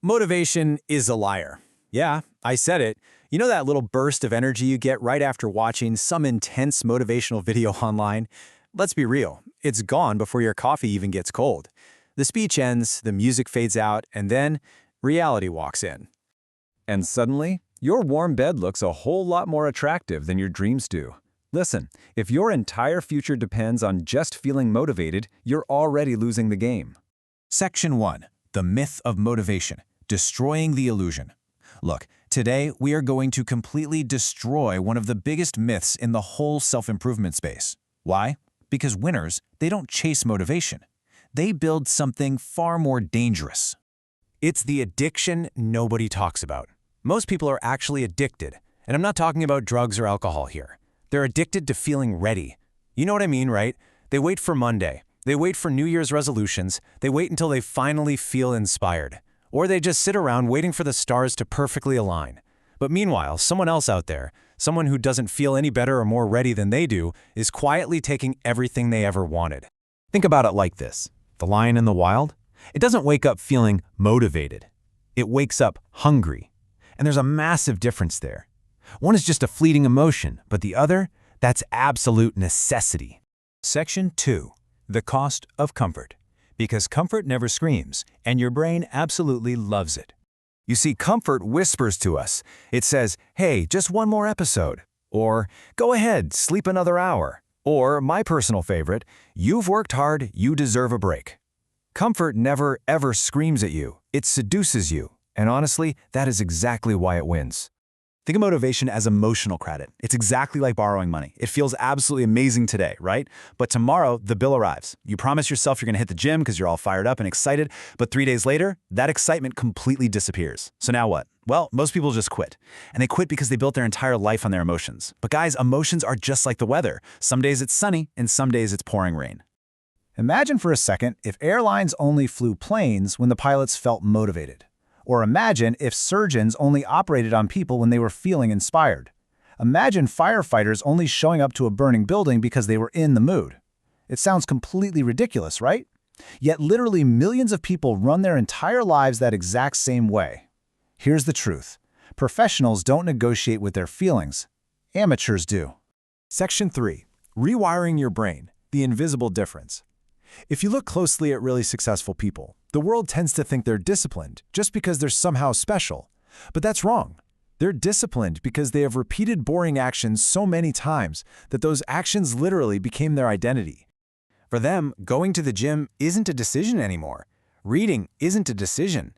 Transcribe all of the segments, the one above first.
Motivation is a liar. Yeah, I said it. You know that little burst of energy you get right after watching some intense motivational video online? Let's be real, it's gone before your coffee even gets cold. The speech ends, the music fades out, and then reality walks in. And suddenly, your warm bed looks a whole lot more attractive than your dreams do. Listen, if your entire future depends on just feeling motivated, you're already losing the game. Section 1. The Myth of Motivation. Destroying the Illusion. Look, today we are going to completely destroy one of the biggest myths in the whole self-improvement space. Why? Because winners, they don't chase motivation. They build something far more dangerous. It's the addiction nobody talks about. Most people are actually addicted, and I'm not talking about drugs or alcohol here. They're addicted to feeling ready. You know what I mean, right? They wait for Monday. They wait for New Year's resolutions. They wait until they finally feel inspired. Or they just sit around waiting for the stars to perfectly align. But meanwhile, someone else out there, someone who doesn't feel any better or more ready than they do, is quietly taking everything they ever wanted. Think about it like this. The lion in the wild? It doesn't wake up feeling motivated. It wakes up hungry. And there's a massive difference there. One is just a fleeting emotion, but the other, that's absolute necessity. Section 2. The Cost of Comfort. Because comfort never screams, and your brain absolutely loves it. You see, comfort whispers to us. It says, hey, just one more episode. Or, go ahead, sleep another hour. Or, my personal favorite, you've worked hard, you deserve a break. Comfort never, ever screams at you. It seduces you. And honestly, that is exactly why it wins. Think of motivation as emotional credit. It's exactly like borrowing money. It feels absolutely amazing today, right? But tomorrow, the bill arrives. You promise yourself you're gonna hit the gym because you're all fired up and excited, but 3 days later, that excitement completely disappears. So now what? Well, most people just quit. And they quit because they built their entire life on their emotions. But guys, emotions are just like the weather. Some days it's sunny, and some days it's pouring rain. Imagine for a second if airlines only flew planes when the pilots felt motivated. Or imagine if surgeons only operated on people when they were feeling inspired. Imagine firefighters only showing up to a burning building because they were in the mood. It sounds completely ridiculous, right? Yet literally millions of people run their entire lives that exact same way. Here's the truth. Professionals don't negotiate with their feelings. Amateurs do. Section 3. Rewiring your brain. The invisible difference. If you look closely at really successful people, the world tends to think they're disciplined just because they're somehow special. But that's wrong. They're disciplined because they have repeated boring actions so many times that those actions literally became their identity. For them, going to the gym isn't a decision anymore. Reading isn't a decision.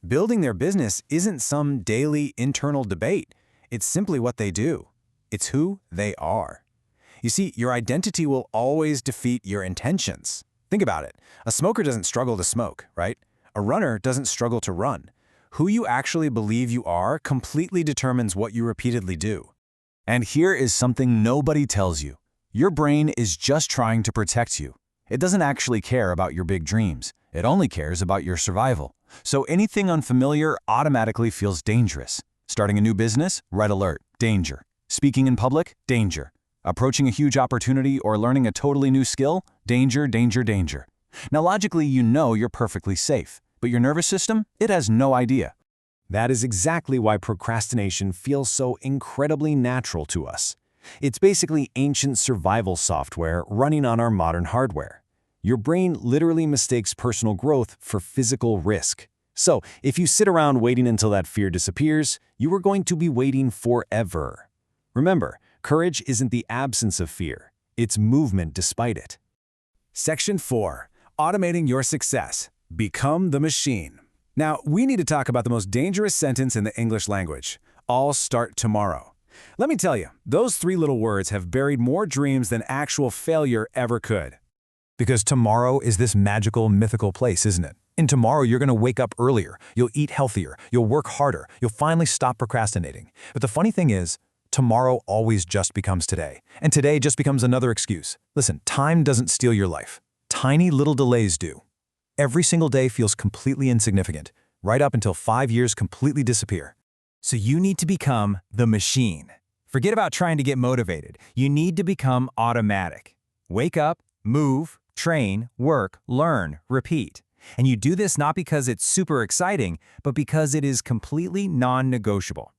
Building their business isn't some daily internal debate. It's simply what they do. It's who they are. You see, your identity will always defeat your intentions. Think about it. A smoker doesn't struggle to smoke, right? A runner doesn't struggle to run. Who you actually believe you are completely determines what you repeatedly do. And here is something nobody tells you. Your brain is just trying to protect you. It doesn't actually care about your big dreams. It only cares about your survival. So anything unfamiliar automatically feels dangerous. Starting a new business? Red alert. Danger. Speaking in public? Danger. Approaching a huge opportunity or learning a totally new skill? Danger, danger, danger. Now logically you know you're perfectly safe, but your nervous system, it has no idea. That is exactly why procrastination feels so incredibly natural to us. It's basically ancient survival software running on our modern hardware. Your brain literally mistakes personal growth for physical risk. So if you sit around waiting until that fear disappears, you are going to be waiting forever. Remember, courage isn't the absence of fear, it's movement despite it. Section 4. Automating your success. Become the machine. Now, we need to talk about the most dangerous sentence in the English language. I'll start tomorrow. Let me tell you, those 3 little words have buried more dreams than actual failure ever could. Because tomorrow is this magical, mythical place, isn't it? And tomorrow you're going to wake up earlier, you'll eat healthier, you'll work harder, you'll finally stop procrastinating. But the funny thing is, tomorrow always just becomes today. And today just becomes another excuse. Listen, time doesn't steal your life. Tiny little delays do. Every single day feels completely insignificant, right up until 5 years completely disappear. So you need to become the machine. Forget about trying to get motivated. You need to become automatic. Wake up, move, train, work, learn, repeat. And you do this not because it's super exciting, but because it is completely non-negotiable.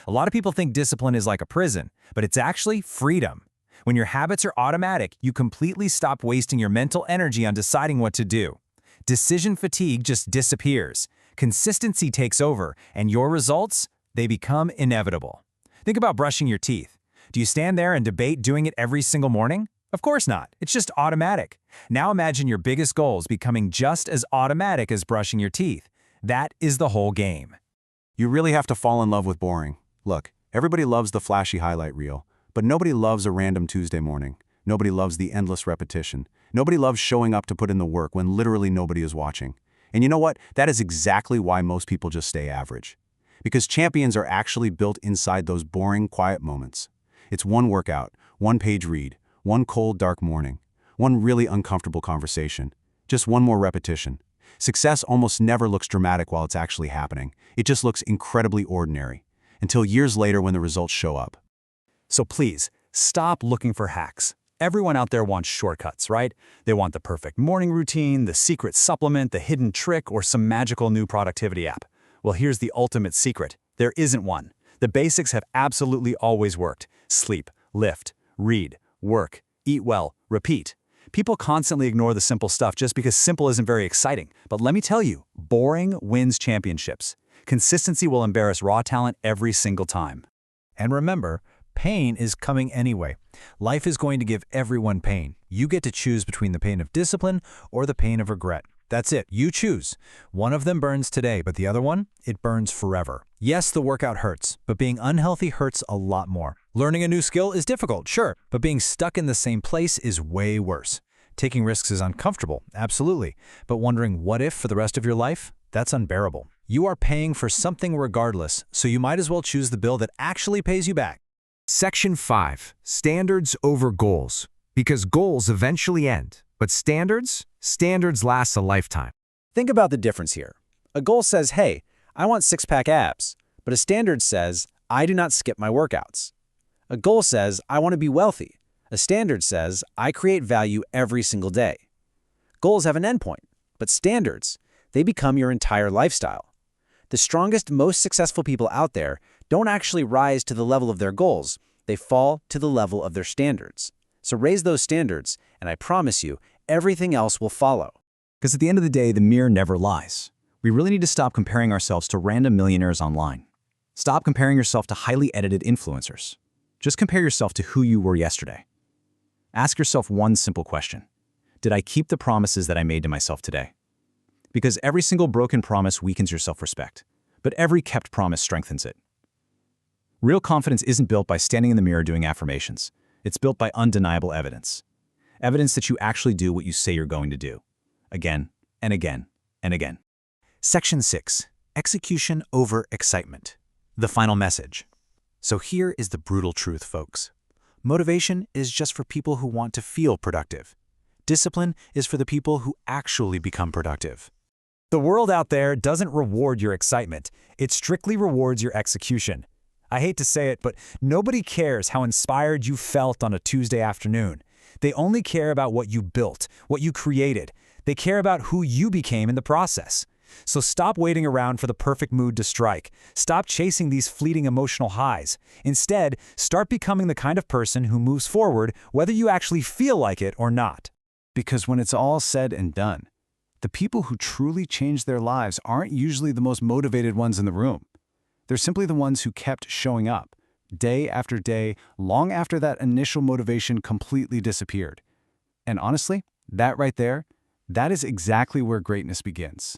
A lot of people think discipline is like a prison, but it's actually freedom. When your habits are automatic, you completely stop wasting your mental energy on deciding what to do. Decision fatigue just disappears. Consistency takes over, and your results, they become inevitable. Think about brushing your teeth. Do you stand there and debate doing it every single morning? Of course not. It's just automatic. Now imagine your biggest goals becoming just as automatic as brushing your teeth. That is the whole game. You really have to fall in love with boring. Look, everybody loves the flashy highlight reel, but nobody loves a random Tuesday morning. Nobody loves the endless repetition. Nobody loves showing up to put in the work when literally nobody is watching. And you know what? That is exactly why most people just stay average. Because champions are actually built inside those boring, quiet moments. It's one workout, one page read, one cold, dark morning, one really uncomfortable conversation, just one more repetition. Success almost never looks dramatic while it's actually happening. It just looks incredibly ordinary, until years later when the results show up. So please, stop looking for hacks. Everyone out there wants shortcuts, right? They want the perfect morning routine, the secret supplement, the hidden trick, or some magical new productivity app. Well, here's the ultimate secret. There isn't one. The basics have absolutely always worked. Sleep, lift, read, work, eat well, repeat. People constantly ignore the simple stuff just because simple isn't very exciting. But let me tell you, boring wins championships. Consistency will embarrass raw talent every single time. And remember, pain is coming anyway. Life is going to give everyone pain. You get to choose between the pain of discipline or the pain of regret. That's it. You choose. One of them burns today, but the other one, it burns forever. Yes, the workout hurts, but being unhealthy hurts a lot more. Learning a new skill is difficult, sure, but being stuck in the same place is way worse. Taking risks is uncomfortable, absolutely, but wondering what if for the rest of your life? That's unbearable. You are paying for something regardless, so you might as well choose the bill that actually pays you back. Section 5. Standards over goals. Because goals eventually end, but standards last a lifetime. Think about the difference here. A goal says, hey, I want six-pack abs, but a standard says, I do not skip my workouts. A goal says, I want to be wealthy. A standard says, I create value every single day. Goals have an endpoint, but standards, they become your entire lifestyle. The strongest, most successful people out there don't actually rise to the level of their goals. They fall to the level of their standards. So raise those standards, and I promise you, everything else will follow. Because at the end of the day, the mirror never lies. We really need to stop comparing ourselves to random millionaires online. Stop comparing yourself to highly edited influencers. Just compare yourself to who you were yesterday. Ask yourself one simple question. Did I keep the promises that I made to myself today? Because every single broken promise weakens your self-respect, but every kept promise strengthens it. Real confidence isn't built by standing in the mirror doing affirmations. It's built by undeniable evidence. Evidence that you actually do what you say you're going to do. Again and again and again. Section 6. Execution over excitement. The final message. So here is the brutal truth, folks. Motivation is just for people who want to feel productive. Discipline is for the people who actually become productive. The world out there doesn't reward your excitement. It strictly rewards your execution. I hate to say it, but nobody cares how inspired you felt on a Tuesday afternoon. They only care about what you built, what you created. They care about who you became in the process. So stop waiting around for the perfect mood to strike. Stop chasing these fleeting emotional highs. Instead, start becoming the kind of person who moves forward whether you actually feel like it or not. Because when it's all said and done, the people who truly change their lives aren't usually the most motivated ones in the room. They're simply the ones who kept showing up, day after day, long after that initial motivation completely disappeared. And honestly, that right there, that is exactly where greatness begins.